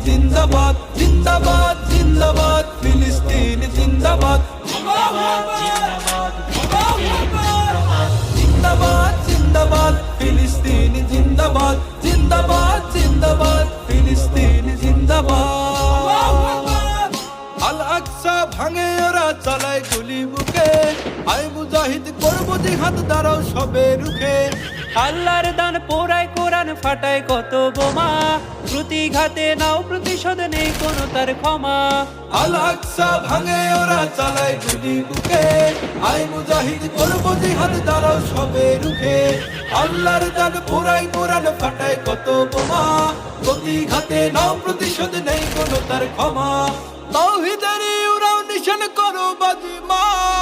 জিন্দাবাদ জিন্দাবাদ জিন্দাবাদ ফিলিস্তিন জিন্দাবাদ জিন্দাবাদ জিন্দাবাদ ফিলিস্তিন জিন্দাবাদ জিন্দাবাদ জিন্দাবাদ ফিলিস্তিন জিন্দাবাদ আল আকসা ভাঙে ওরা চালায় গুলি বুকে আয় মুজাহিদ করবো জিহাদ দাঁড়াও সবে রুখে আল্লাহর দান পোড়ায় কোরআন ফাটায় কত বোমা প্রতিঘাতে নাও প্রতিশোধ নেই কোনো তার ক্ষমা আল আকসা ভাঙে ওরা চালায় গুলি বুকে আয় মুজাহিদ করবো জিহাদ দাঁড়াও সবে রুখে আল্লাহর দান পোড়ায় কোরআন ফাটায় কত বোমা প্রতিঘাতে নাও প্রতিশোধ নেই কোনো তার ক্ষমা তাওহীদের উড়াও নিশান করো বাজিমাত